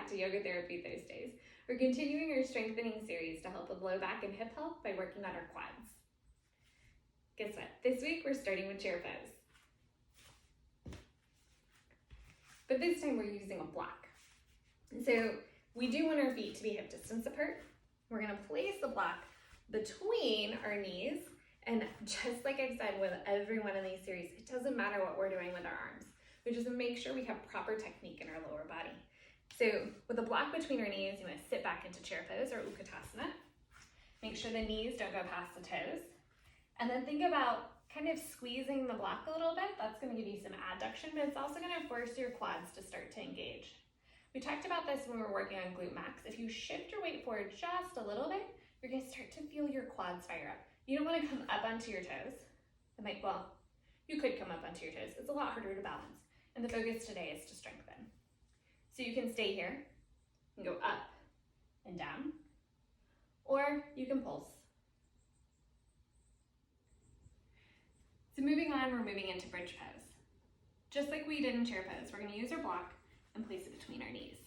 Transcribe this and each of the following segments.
to Yoga Therapy Thursdays. We're continuing our strengthening series to help with low back and hip health by working on our quads. Guess what? This week we're starting with chair pose. But this time we're using a block. So we do want our feet to be hip distance apart. We're going to place the block between our knees, and just like I've said with every one of these series, it doesn't matter what we're doing with our arms. We just make sure we have proper technique in our lower body. So with a block between our knees, you want to sit back into chair pose or ᴘʟᴇᴜᴜ. Make sure the knees don't go past the toes. And then think about kind of squeezing the block a little bit. That's going to give you some adduction, but it's also going to force your quads to start to engage. We talked about this when we were working on glute max. If you shift your weight forward just a little bit, you're going to start to feel your quads fire up. You don't want to come up onto your toes. You could come up onto your toes. It's a lot harder to balance. And the focus today is to strengthen. So you can stay here and go up and down, or you can pulse. So moving on, we're moving into bridge pose. Just like we did in chair pose, we're going to use our block and place it between our knees.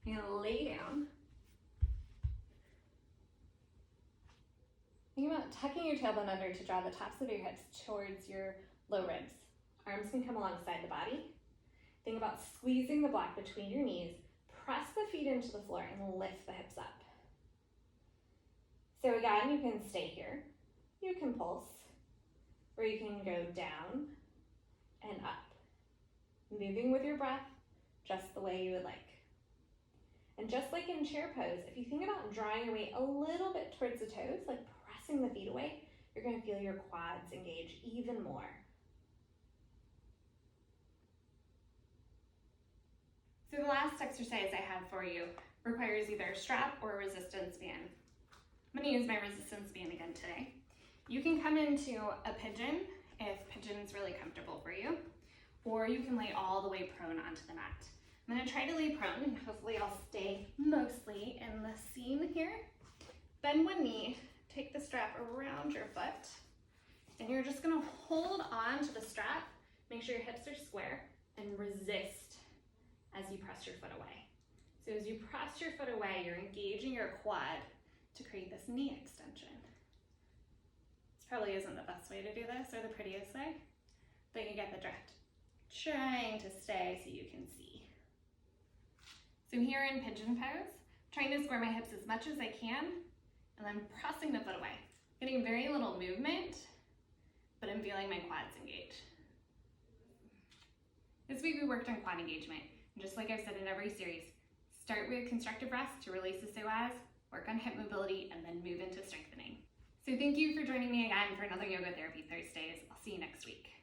You're going to lay down. Think about tucking your tailbone under to draw the tops of your hips towards your low ribs. Arms can come alongside the body. Think about squeezing the block between your knees, press the feet into the floor, and lift the hips up. So again, you can stay here, you can pulse, or you can go down and up, moving with your breath just the way you would like. And just like in chair pose, if you think about drawing your weight a little bit towards the toes, like pressing the feet away, you're going to feel your quads engage even more. So the last exercise I have for you requires either a strap or a resistance band. I'm going to use my resistance band again today. You can come into a pigeon if pigeon is really comfortable for you, or you can lay all the way prone onto the mat. I'm going to try to lay prone, and hopefully I'll stay mostly in the seam here. Bend one knee, take the strap around your foot, and you're just going to hold on to the strap. Make sure your hips are square and resist as you press your foot away. So as you press your foot away, you're engaging your quad to create this knee extension. This probably isn't the best way to do this or the prettiest way, but you get the drift. Trying to stay so you can see. So here in pigeon pose, trying to square my hips as much as I can, and then pressing the foot away. Getting very little movement, but I'm feeling my quads engage. This week we worked on quad engagement. And just like I've said in every series, start with constructive rest to release the psoas, work on hip mobility, and then move into strengthening. So thank you for joining me again for another Yoga Therapy Thursdays. I'll see you next week.